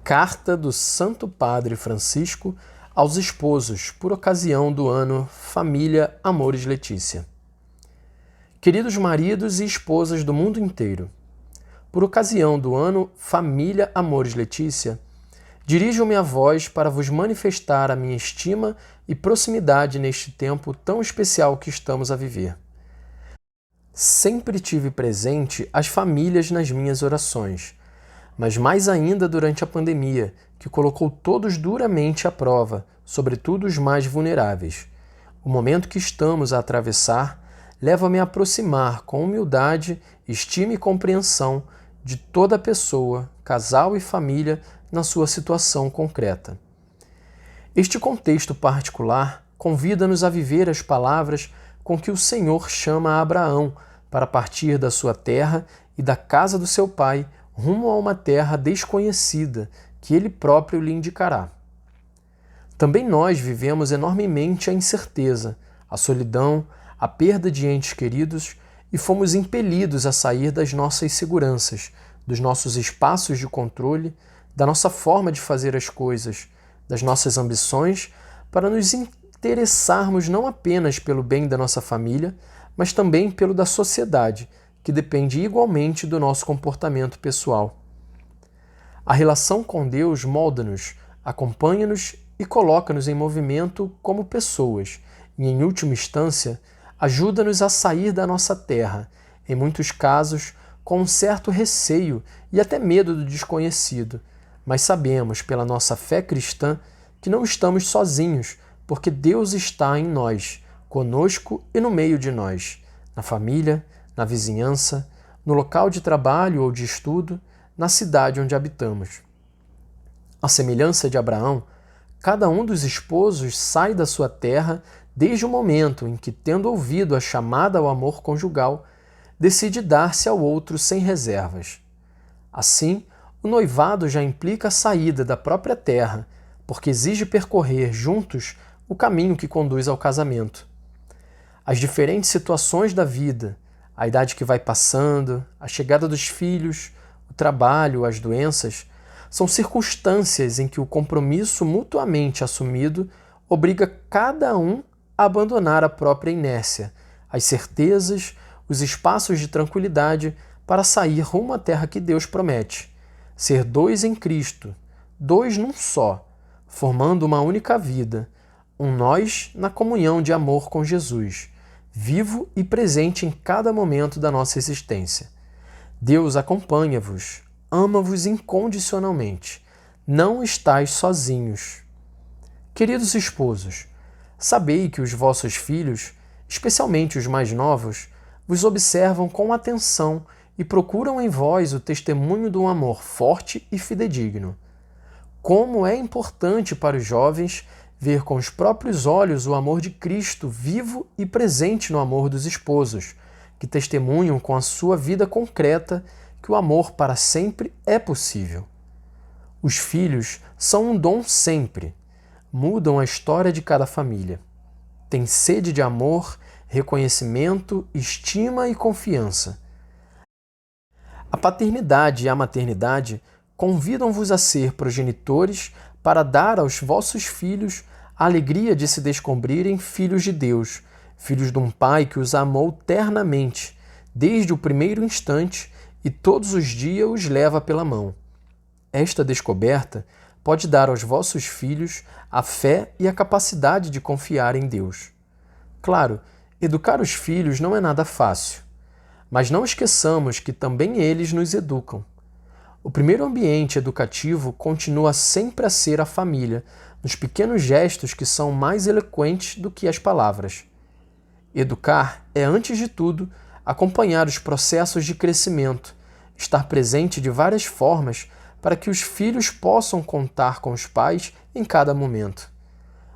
Carta do Santo Padre Francisco aos esposos, por ocasião do ano Família Amores Letícia. Queridos maridos e esposas do mundo inteiro, por ocasião do ano Família Amores Letícia, dirijo-me a vós para vos manifestar a minha estima e proximidade neste tempo tão especial que estamos a viver. Sempre tive presente as famílias nas minhas orações, mas mais ainda durante a pandemia, que colocou todos duramente à prova, sobretudo os mais vulneráveis. O momento que estamos a atravessar leva-me a aproximar com humildade, estima e compreensão de toda pessoa, casal e família na sua situação concreta. Este contexto particular convida-nos a viver as palavras com que o Senhor chama a Abraão para partir da sua terra e da casa do seu pai rumo a uma terra desconhecida que ele próprio lhe indicará. Também nós vivemos enormemente a incerteza, a solidão, a perda de entes queridos e fomos impelidos a sair das nossas seguranças, dos nossos espaços de controle, da nossa forma de fazer as coisas, das nossas ambições, para nos interessarmos não apenas pelo bem da nossa família, mas também pelo da sociedade, que depende igualmente do nosso comportamento pessoal. A relação com Deus molda-nos, acompanha-nos e coloca-nos em movimento como pessoas e, em última instância, ajuda-nos a sair da nossa terra, em muitos casos com um certo receio e até medo do desconhecido, mas sabemos pela nossa fé cristã que não estamos sozinhos, porque Deus está em nós, conosco e no meio de nós, na família, na vizinhança, no local de trabalho ou de estudo, na cidade onde habitamos. À semelhança de Abraão, cada um dos esposos sai da sua terra desde o momento em que, tendo ouvido a chamada ao amor conjugal, decide dar-se ao outro sem reservas. Assim, o noivado já implica a saída da própria terra, porque exige percorrer juntos o caminho que conduz ao casamento. As diferentes situações da vida, a idade que vai passando, a chegada dos filhos, o trabalho, as doenças, são circunstâncias em que o compromisso mutuamente assumido obriga cada um a abandonar a própria inércia, as certezas, os espaços de tranquilidade para sair rumo à terra que Deus promete. Ser dois em Cristo, dois num só, formando uma única vida, um nós na comunhão de amor com Jesus, vivo e presente em cada momento da nossa existência. Deus acompanha-vos, ama-vos incondicionalmente. Não estais sozinhos. Queridos esposos, sabei que os vossos filhos, especialmente os mais novos, vos observam com atenção e procuram em vós o testemunho de um amor forte e fidedigno. Como é importante para os jovens ver com os próprios olhos o amor de Cristo vivo e presente no amor dos esposos, que testemunham com a sua vida concreta que o amor para sempre é possível. Os filhos são um dom sempre, mudam a história de cada família. Têm sede de amor, reconhecimento, estima e confiança. A paternidade e a maternidade convidam-vos a ser progenitores para dar aos vossos filhos a alegria de se descobrirem filhos de Deus, filhos de um Pai que os amou ternamente, desde o primeiro instante e todos os dias os leva pela mão. Esta descoberta pode dar aos vossos filhos a fé e a capacidade de confiar em Deus. Claro, educar os filhos não é nada fácil, mas não esqueçamos que também eles nos educam. O primeiro ambiente educativo continua sempre a ser a família, nos pequenos gestos que são mais eloquentes do que as palavras. Educar é, antes de tudo, acompanhar os processos de crescimento, estar presente de várias formas para que os filhos possam contar com os pais em cada momento.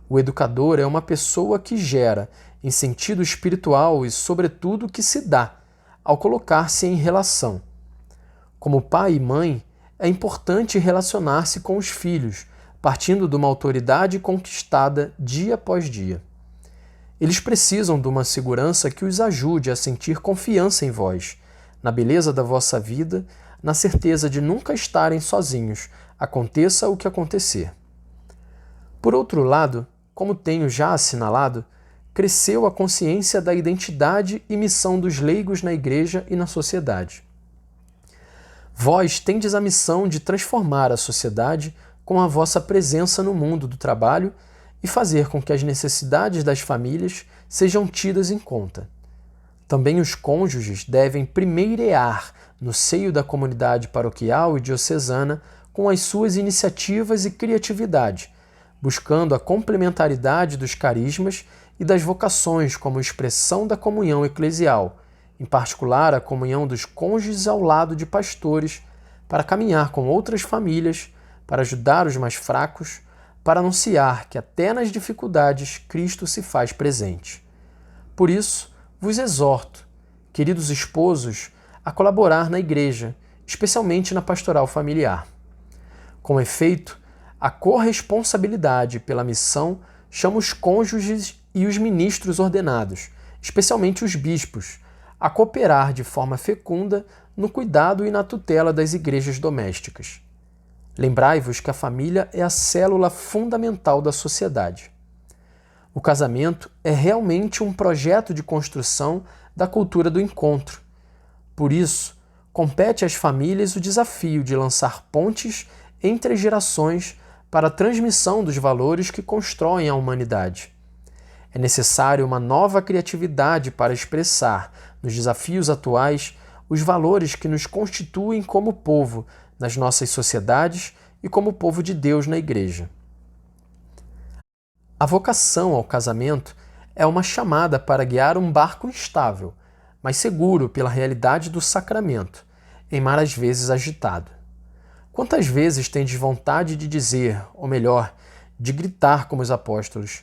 O educador é uma pessoa que gera, em sentido espiritual e, sobretudo, que se dá, ao colocar-se em relação. Como pai e mãe, é importante relacionar-se com os filhos, partindo de uma autoridade conquistada dia após dia. Eles precisam de uma segurança que os ajude a sentir confiança em vós, na beleza da vossa vida, na certeza de nunca estarem sozinhos, aconteça o que acontecer. Por outro lado, como tenho já assinalado, cresceu a consciência da identidade e missão dos leigos na Igreja e na sociedade. Vós tendes a missão de transformar a sociedade com a vossa presença no mundo do trabalho e fazer com que as necessidades das famílias sejam tidas em conta. Também os cônjuges devem primeirear no seio da comunidade paroquial e diocesana com as suas iniciativas e criatividade, buscando a complementaridade dos carismas e das vocações como expressão da comunhão eclesial, em particular a comunhão dos cônjuges ao lado de pastores, para caminhar com outras famílias, para ajudar os mais fracos, para anunciar que até nas dificuldades Cristo se faz presente. Por isso, vos exorto, queridos esposos, a colaborar na Igreja, especialmente na pastoral familiar. Com efeito, a corresponsabilidade pela missão chama os cônjuges e os ministros ordenados, especialmente os bispos, a cooperar de forma fecunda no cuidado e na tutela das igrejas domésticas. Lembrai-vos que a família é a célula fundamental da sociedade. O casamento é realmente um projeto de construção da cultura do encontro. Por isso, compete às famílias o desafio de lançar pontes entre gerações para a transmissão dos valores que constroem a humanidade. É necessário uma nova criatividade para expressar, nos desafios atuais, os valores que nos constituem como povo nas nossas sociedades e como povo de Deus na Igreja. A vocação ao casamento é uma chamada para guiar um barco instável, mas seguro pela realidade do sacramento, em mar às vezes agitado. Quantas vezes tendes vontade de dizer, ou melhor, de gritar como os apóstolos: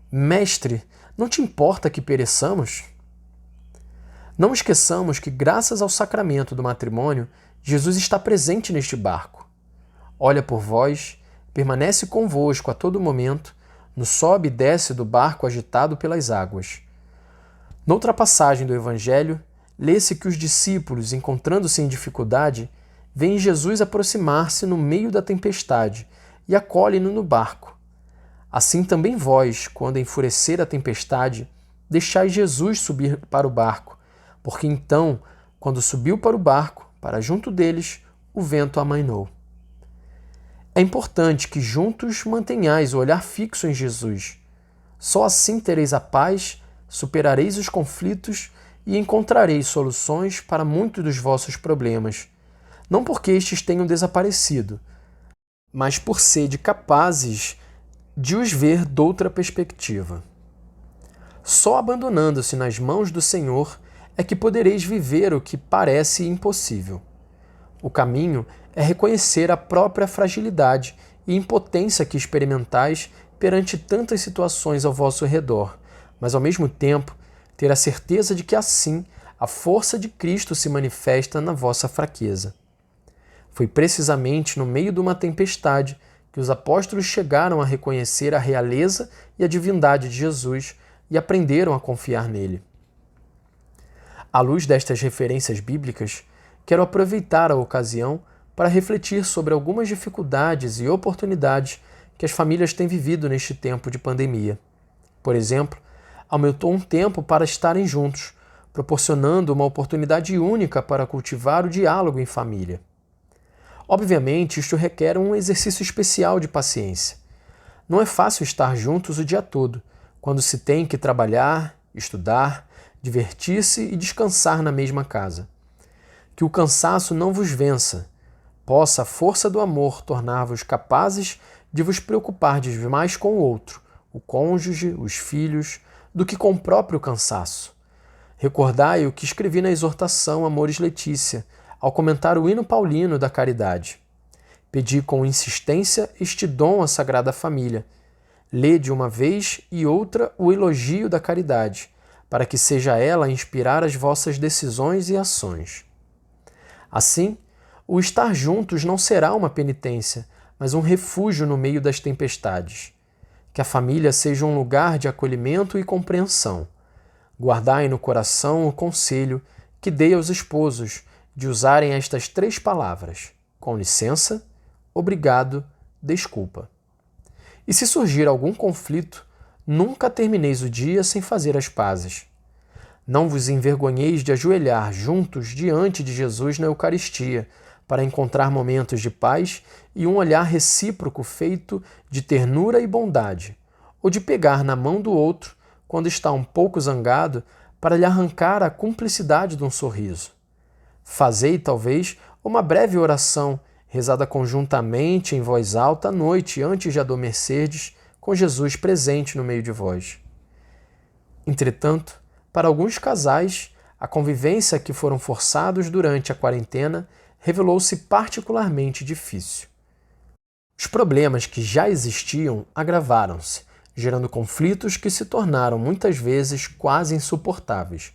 Mestre, não te importa que pereçamos? Não esqueçamos que, graças ao sacramento do matrimônio, Jesus está presente neste barco. Olha por vós, permanece convosco a todo momento, no sobe e desce do barco agitado pelas águas. Noutra passagem do Evangelho, lê-se que os discípulos, encontrando-se em dificuldade, veem Jesus aproximar-se no meio da tempestade e acolhem-no no barco. Assim também vós, quando enfurecer a tempestade, deixai Jesus subir para o barco, porque então, quando subiu para o barco, para junto deles, o vento amainou. É importante que juntos mantenhais o olhar fixo em Jesus. Só assim tereis a paz, superareis os conflitos e encontrareis soluções para muitos dos vossos problemas, não porque estes tenham desaparecido, mas por sede capazes de os ver doutra perspectiva. Só abandonando-se nas mãos do Senhor é que podereis viver o que parece impossível. O caminho é reconhecer a própria fragilidade e impotência que experimentais perante tantas situações ao vosso redor, mas ao mesmo tempo ter a certeza de que assim a força de Cristo se manifesta na vossa fraqueza. Foi precisamente no meio de uma tempestade que os apóstolos chegaram a reconhecer a realeza e a divindade de Jesus e aprenderam a confiar nele. À luz destas referências bíblicas, quero aproveitar a ocasião para refletir sobre algumas dificuldades e oportunidades que as famílias têm vivido neste tempo de pandemia. Por exemplo, aumentou um tempo para estarem juntos, proporcionando uma oportunidade única para cultivar o diálogo em família. Obviamente, isto requer um exercício especial de paciência. Não é fácil estar juntos o dia todo, quando se tem que trabalhar, estudar, divertir-se e descansar na mesma casa. Que o cansaço não vos vença. Possa a força do amor tornar-vos capazes de vos preocupardes mais com o outro, o cônjuge, os filhos, do que com o próprio cansaço. Recordai o que escrevi na exortação Amoris Laetitia, ao comentar o hino paulino da caridade. Pedi com insistência este dom à Sagrada Família. Lede uma vez e outra o elogio da caridade, para que seja ela a inspirar as vossas decisões e ações. Assim, o estar juntos não será uma penitência, mas um refúgio no meio das tempestades. Que a família seja um lugar de acolhimento e compreensão. Guardai no coração o conselho que dei aos esposos, de usarem estas 3 palavras: com licença, obrigado, desculpa. E se surgir algum conflito, nunca termineis o dia sem fazer as pazes. Não vos envergonheis de ajoelhar juntos diante de Jesus na Eucaristia, para encontrar momentos de paz e um olhar recíproco feito de ternura e bondade, ou de pegar na mão do outro quando está um pouco zangado para lhe arrancar a cumplicidade de um sorriso. Fazei, talvez, uma breve oração, rezada conjuntamente em voz alta à noite antes de adormecerdes, com Jesus presente no meio de vós. Entretanto, para alguns casais, a convivência a que foram forçados durante a quarentena revelou-se particularmente difícil. Os problemas que já existiam agravaram-se, gerando conflitos que se tornaram muitas vezes quase insuportáveis.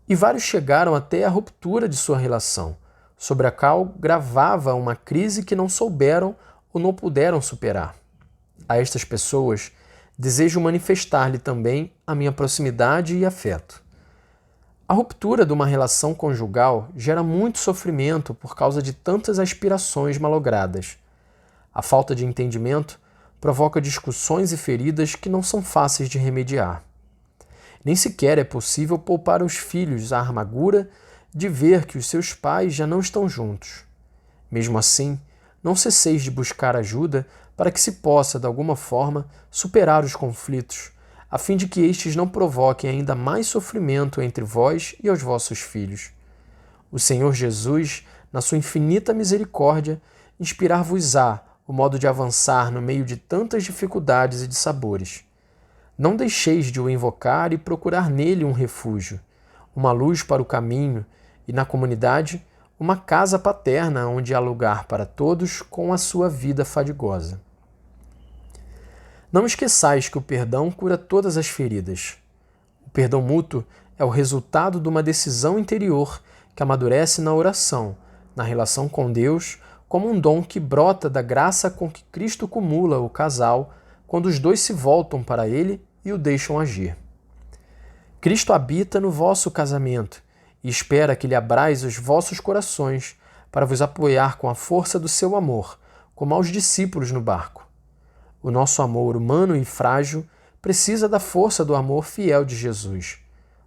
E vários chegaram até a ruptura de sua relação, sobre a qual gravava uma crise que não souberam ou não puderam superar. A estas pessoas, desejo manifestar-lhe também a minha proximidade e afeto. A ruptura de uma relação conjugal gera muito sofrimento por causa de tantas aspirações malogradas. A falta de entendimento provoca discussões e feridas que não são fáceis de remediar. Nem sequer é possível poupar aos filhos a amargura de ver que os seus pais já não estão juntos. Mesmo assim, não cesseis de buscar ajuda para que se possa, de alguma forma, superar os conflitos, a fim de que estes não provoquem ainda mais sofrimento entre vós e os vossos filhos. O Senhor Jesus, na sua infinita misericórdia, inspirar-vos-á o modo de avançar no meio de tantas dificuldades e dissabores. Não deixeis de o invocar e procurar nele um refúgio, uma luz para o caminho e, na comunidade, uma casa paterna onde há lugar para todos com a sua vida fadigosa. Não esqueçais que o perdão cura todas as feridas. O perdão mútuo é o resultado de uma decisão interior que amadurece na oração, na relação com Deus, como um dom que brota da graça com que Cristo cumula o casal quando os dois se voltam para Ele e o deixam agir. Cristo habita no vosso casamento e espera que lhe abrais os vossos corações para vos apoiar com a força do seu amor, como aos discípulos no barco. O nosso amor humano e frágil precisa da força do amor fiel de Jesus.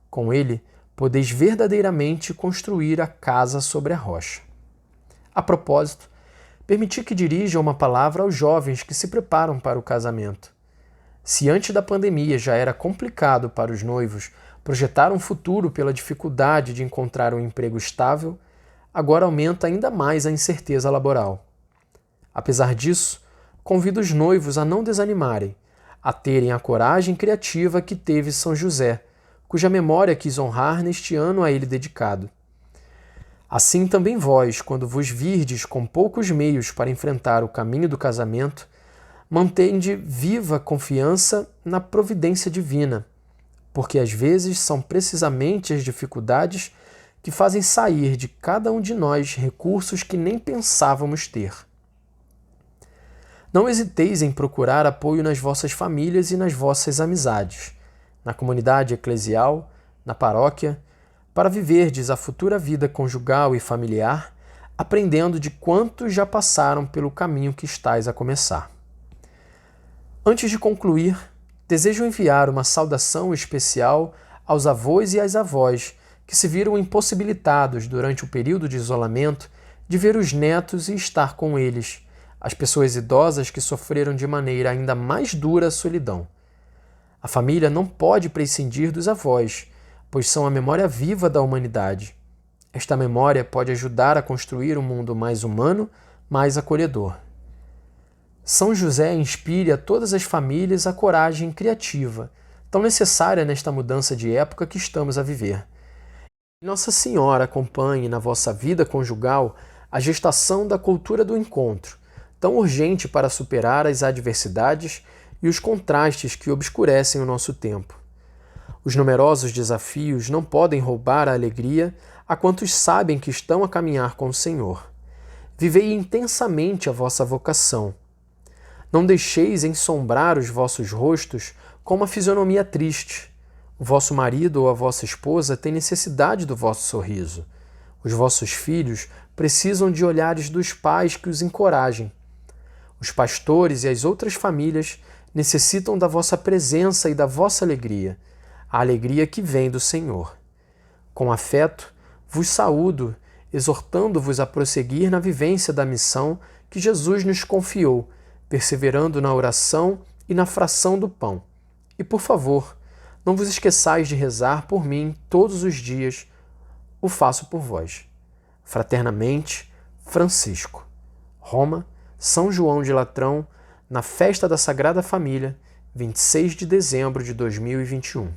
Com ele, podeis verdadeiramente construir a casa sobre a rocha. A propósito, permiti que dirija uma palavra aos jovens que se preparam para o casamento. Se antes da pandemia já era complicado para os noivos projetar um futuro pela dificuldade de encontrar um emprego estável, agora aumenta ainda mais a incerteza laboral. Apesar disso, convido os noivos a não desanimarem, a terem a coragem criativa que teve São José, cuja memória quis honrar neste ano a ele dedicado. Assim também vós, quando vos virdes com poucos meios para enfrentar o caminho do casamento, mantende viva confiança na providência divina, porque às vezes são precisamente as dificuldades que fazem sair de cada um de nós recursos que nem pensávamos ter. Não hesiteis em procurar apoio nas vossas famílias e nas vossas amizades, na comunidade eclesial, na paróquia, para viverdes a futura vida conjugal e familiar, aprendendo de quantos já passaram pelo caminho que estáis a começar. Antes de concluir, desejo enviar uma saudação especial aos avós e às avós que se viram impossibilitados durante o período de isolamento de ver os netos e estar com eles, as pessoas idosas que sofreram de maneira ainda mais dura a solidão. A família não pode prescindir dos avós, pois são a memória viva da humanidade. Esta memória pode ajudar a construir um mundo mais humano, mais acolhedor. São José inspire a todas as famílias a coragem criativa, tão necessária nesta mudança de época que estamos a viver. Nossa Senhora acompanhe na vossa vida conjugal a gestação da cultura do encontro, tão urgente para superar as adversidades e os contrastes que obscurecem o nosso tempo. Os numerosos desafios não podem roubar a alegria a quantos sabem que estão a caminhar com o Senhor. Vivei intensamente a vossa vocação. Não deixeis ensombrar os vossos rostos com uma fisionomia triste. O vosso marido ou a vossa esposa tem necessidade do vosso sorriso. Os vossos filhos precisam de olhares dos pais que os encorajem. Os pastores e as outras famílias necessitam da vossa presença e da vossa alegria, a alegria que vem do Senhor. Com afeto, vos saúdo, exortando-vos a prosseguir na vivência da missão que Jesus nos confiou, perseverando na oração e na fração do pão. E, por favor, não vos esqueçais de rezar por mim todos os dias. O faço por vós. Fraternamente, Francisco. Roma, São João de Latrão, na festa da Sagrada Família, 26 de dezembro de 2021.